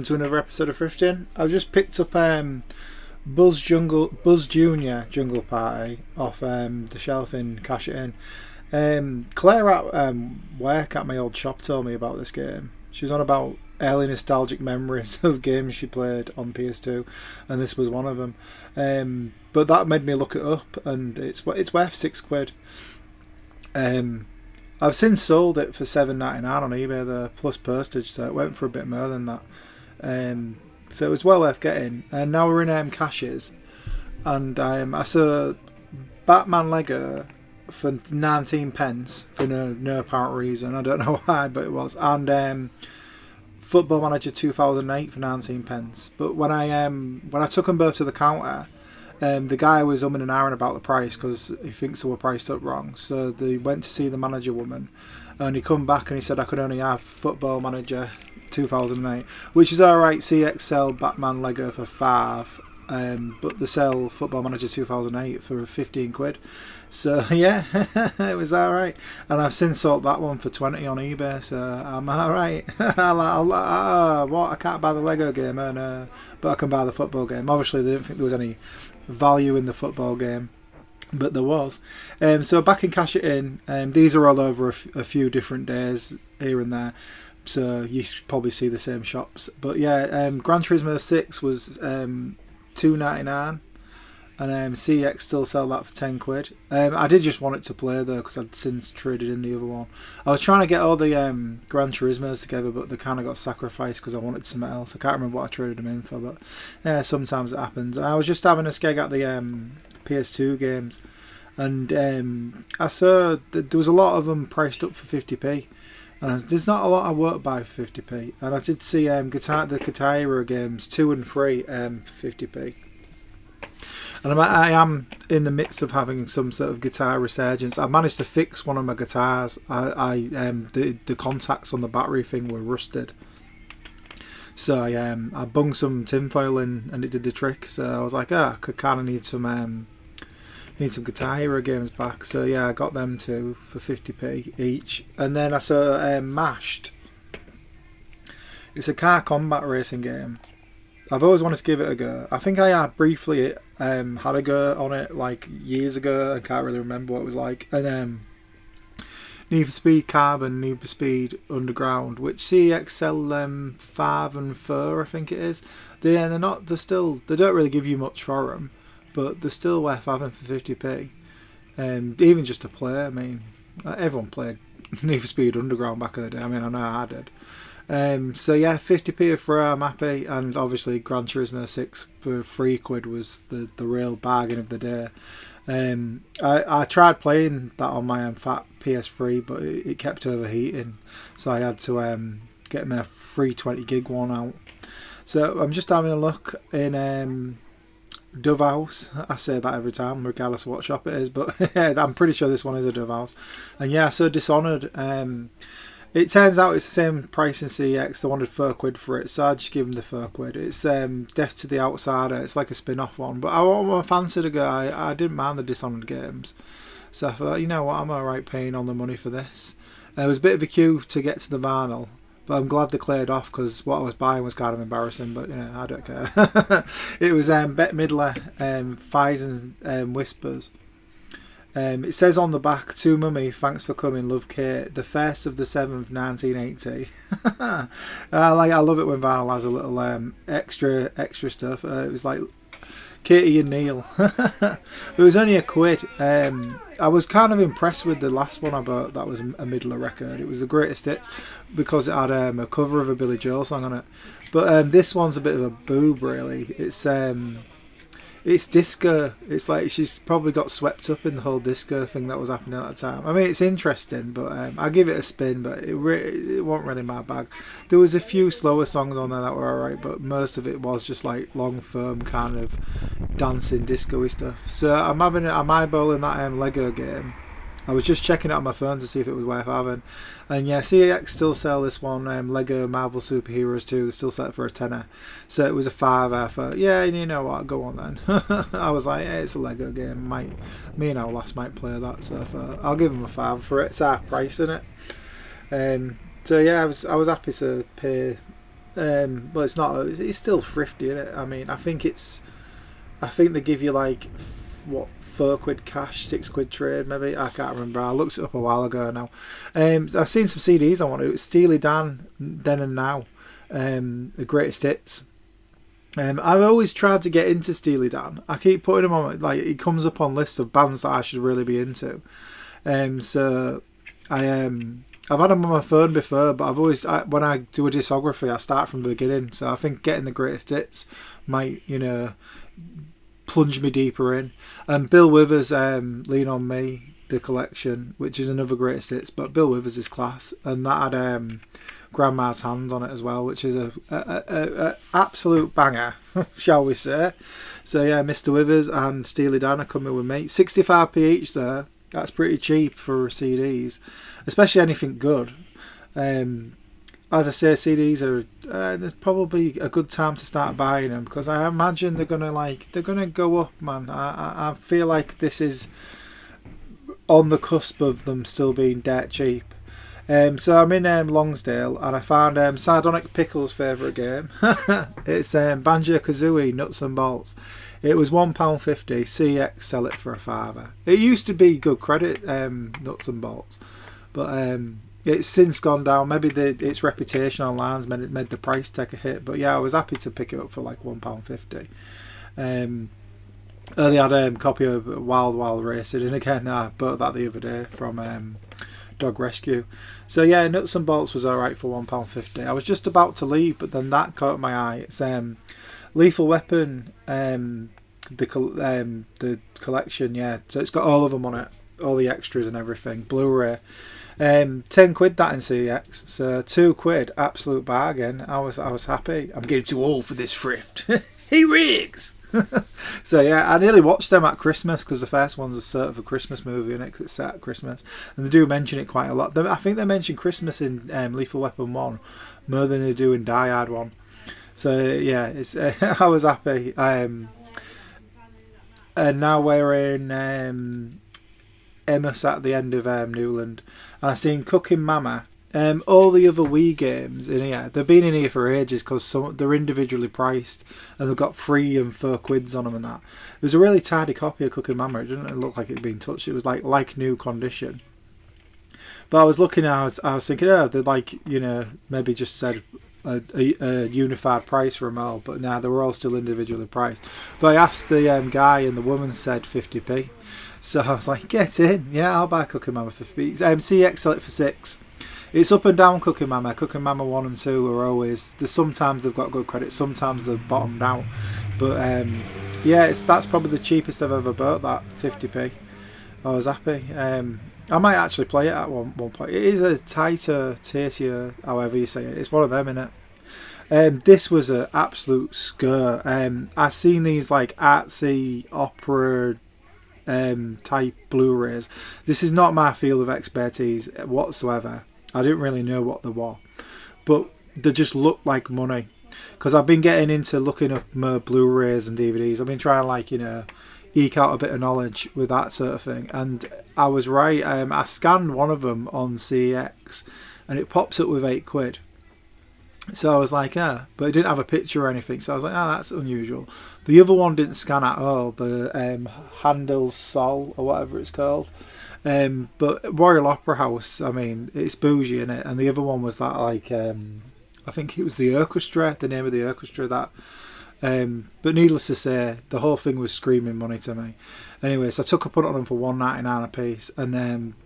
to another episode of Thrifting. I've just picked up Buzz Junior Jungle Party off the shelf in Cash It In. Claire at work at my old shop told me about this game. She was on about early nostalgic memories of games she played on PS2, and this was one of them. But that made me look it up, and it's worth £6. I've since sold it for $7.99 on eBay, the plus postage, so it went for a bit more than that. So it was well worth getting. And now we're in Cashes, and I saw Batman Lego for 19 pence for no apparent reason. I don't know why, but it was. And Football Manager 2008 for 19 pence. But when I took them both to the counter, the guy was umming and ahhing about the price because he thinks they were priced up wrong. So they went to see the manager woman, and he come back and he said I could only have Football Manager 2008, which is alright. CXL Batman Lego for £5, but they sell Football Manager 2008 for £15. So yeah, it was alright. And I've since sold that one for 20 on eBay, so I'm alright. What? I can't buy the Lego game, but I can buy the football game. Obviously they didn't think there was any value in the football game, but there was. So back in Cash It In, these are all over a few different days here and there, so you probably see the same shops. But yeah, Gran Turismo 6 was $2.99, and CX still sell that for £10. I did just want it to play though, because I'd since traded in the other one. I was trying to get all the Gran Turismos together, but they kind of got sacrificed because I wanted something else. I can't remember what I traded them in for, but yeah, sometimes it happens. I was just having a skeg at the PS2 games, and I saw that there was a lot of them priced up for 50p. And there's not a lot I won't buy for 50p. And I did see the Guitar Hero games 2 and 3 for 50p. And I am in the midst of having some sort of guitar resurgence. I managed to fix one of my guitars. The contacts on the battery thing were rusted, so I bunged some tinfoil in and it did the trick. So I was like, I could kind of need some Guitar Hero games back. So yeah, I got them too for 50p each. And then I saw Mashed. It's a car combat racing game. I've always wanted to give it a go. I think I briefly had a go on it like years ago. I can't really remember what it was like. And Need for Speed Carbon, Need for Speed Underground, which CX sell 5 and 4, I think it is. They don't really give you much for them, but they're still worth having for 50p. Even just to play. I mean, everyone played Need for Speed Underground back in the day. I mean, I know I did. So yeah, 50p for I'm happy, and obviously Gran Turismo 6 for £3 was the real bargain of the day. I tried playing that on my fat PS3, but it kept overheating, so I had to get my 320 gig one out. So I'm just having a look in Dove House. I say that every time, regardless of what shop it is, but I'm pretty sure this one is a Dove House. And yeah, so Dishonored. It turns out it's the same price in CX. They wanted £4 for it, so I just give them the £4. It's Death to the Outsider. It's like a spin-off one, but I fancied a go. I didn't mind the Dishonored games, so I thought, you know what, I'm alright paying on the money for this. It was a bit of a queue to get to the vinyl, but I'm glad they cleared off because what I was buying was kind of embarrassing. But I don't care. It was Bette Midler, Thighs and Whispers. It says on the back, "To Mummy, thanks for coming, love Kate, the 1st of the 7th, 1980. I love it when vinyl has a little extra stuff. It was like Katie and Neil. It was only £1. I was kind of impressed with the last one I bought. That was a Midler record. It was the greatest hits because it had a cover of a Billy Joel song on it. But this one's a bit of a boob, really. It's disco. It's like she's probably got swept up in the whole disco thing that was happening at the time. I mean, it's interesting, but I give it a spin, but it wasn't really my bag. There was a few slower songs on there that were alright, but most of it was just like long, firm kind of dancing, disco-y stuff. So I'm eyeballing that Lego game. I was just checking it on my phone to see if it was worth having. And yeah, CX still sell this one, Lego Marvel Superheroes 2. They still sell it for a tenner. So it was a £5. I thought, yeah, you know what, go on then. I was like, hey, it's a Lego game. Me and our lass might play that. So I thought, I'll give them a £5 for it. It's our price, isn't it? So yeah, I was happy to pay But it's not. It's still thrifty, isn't it? I mean, I think they give you like what, £4 cash, £6 trade, maybe. I can't remember. I looked it up a while ago now. I've seen some CDs I want. It was Steely Dan, Then and Now, the greatest hits. I've always tried to get into Steely Dan. I keep putting them on, like, it comes up on lists of bands that I should really be into. So I've had them on my phone before, but when I do a discography, I start from the beginning. So I think getting the greatest hits might, plunge me deeper in. And Bill Withers, Lean on Me, the collection, which is another greatest hits, but Bill Withers is class, and that had Grandma's Hands on it as well, which is a absolute banger, shall we say. So yeah, Mr. Withers and Steely Dan are coming with me. 65p each there. That's pretty cheap for CDs, especially anything good. As I say, CDs are there's probably a good time to start buying them, because I imagine they're gonna go up, man. I feel like this is on the cusp of them still being dirt cheap. So I'm in Longsdale, and I found Sardonic Pickle's favourite game. It's Banjo-Kazooie Nuts and Bolts. It was £1.50. CX sell it for £5. It used to be good credit, Nuts and Bolts, but it's since gone down. Maybe its reputation online made the price take a hit. But yeah, I was happy to pick it up for like £1.50. They had a copy of Wild Wild Racing, and again, I bought that the other day from Dog Rescue. So yeah, Nuts and Bolts was alright for £1.50. I was just about to leave, but then that caught my eye. It's Lethal Weapon, the collection, yeah. So it's got all of them on it, all the extras and everything. Blu-ray, £10 that in CX. So £2, absolute bargain. I was happy. I'm getting too old for this thrift. Hey Riggs. So yeah, I nearly watched them at Christmas, because the first one's a sort of a Christmas movie, and it's set at Christmas, and they do mention it quite a lot. I think they mention Christmas in Lethal Weapon 1 more than they do in Die Hard 1. So yeah, it's I was happy. And now we're in Emma's at the end of Newland. I've seen Cooking Mama. All the other Wii games in here, they've been in here for ages, because they're individually priced, and they've got £3 and £4 on them and that. It was a really tidy copy of Cooking Mama. It didn't look like it had been touched. It was like new condition. But I was looking, I was thinking, oh, they'd maybe just said a unified price for them all, but nah, they were all still individually priced. But I asked the guy, and the woman said 50p. So I was like, get in, yeah, I'll buy Cooking Mama for 50p. CX sell it for £6. It's up and down. Cooking Mama 1 and 2 are always. Sometimes they've got good credit, sometimes they've bottomed out. But yeah, that's probably the cheapest I've ever bought. That 50p. I was happy. I might actually play it at one point. It is a tastier, however you say it. It's one of them, innit? This was an absolute scare. I've seen these like artsy opera type Blu-rays. This is not my field of expertise whatsoever. I didn't really know what they were, but they just look like money. Because I've been getting into looking up more Blu-rays and DVDs. I've been trying to eke out a bit of knowledge with that sort of thing. And I was right. I scanned one of them on CX, and it pops up with £8. So I was like, but it didn't have a picture or anything. So I was like, that's unusual. The other one didn't scan at all. The Handel's Sol, or whatever it's called. But Royal Opera House, I mean, it's bougie in it. And the other one was that I think it was the orchestra, the name of the orchestra that. But needless to say, the whole thing was screaming money to me. Anyway, so I took a punt on them for $1.99 a piece, and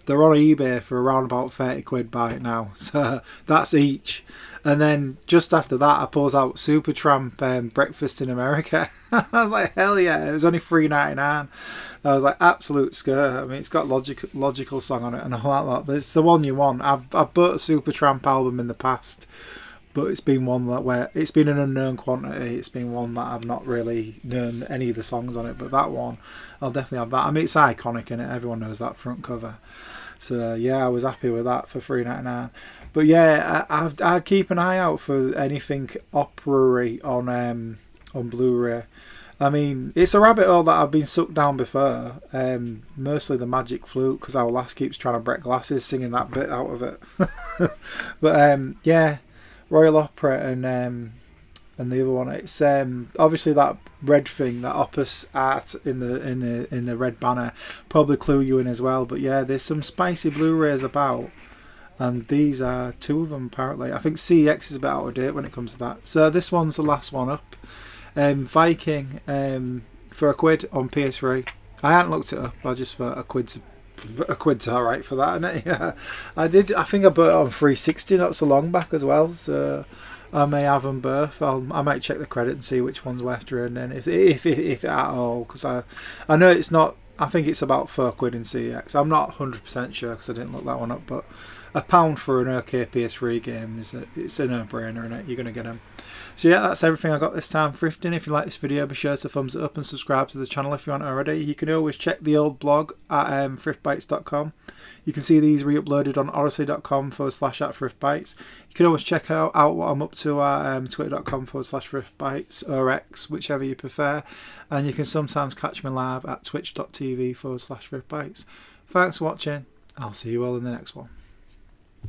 they're on eBay for around about £30 by it now. So that's each. And then just after that, I pulls out Supertramp Breakfast in America. I was like, hell yeah! It was only $3.99. I was like, absolute scare. I mean, it's got logical song on it and all that lot, but it's the one you want. I've bought a Supertramp album in the past, but it's been one where it's been an unknown quantity. It's been one that I've not really known any of the songs on it, but that one, I'll definitely have that. I mean, it's iconic in it. Everyone knows that front cover. So yeah, I was happy with that for $3.99. But yeah, I'd keep an eye out for anything opera-y on Blu-ray. I mean, it's a rabbit hole that I've been sucked down before. Mostly the Magic Flute, because our lass keeps trying to break glasses singing that bit out of it. But yeah. Royal Opera and the other one. It's obviously that red thing, that Opus art in the red banner, probably clue you in as well. But yeah, there's some spicy Blu-rays about, and these are 2 of them apparently. I think CX is a bit out of date when it comes to that. So this one's the last one up. Viking for £1 on PS3. I hadn't looked it up. I just thought £1's alright for that, isn't it? Yeah. I think I bought it on 360 not so long back as well. So I may have them both. I might check the credit and see which one's better, and then if at all, because I know it's not. I think it's about £4 in CX. I'm not 100% sure because I didn't look that one up, but £1 for an OK PS3 game it's a no-brainer, isn't it? You're gonna get them. So yeah, that's everything I got this time thrifting. If you like this video, be sure to thumbs it up and subscribe to the channel if you aren't already. You can always check the old blog at thriftbytes.com. You can see these re-uploaded on odyssey.com/@thriftbytes. You can always check out what I'm up to at twitter.com/thriftbytes or X, whichever you prefer. And you can sometimes catch me live at twitch.tv/thriftbytes. Thanks for watching. I'll see you all in the next one.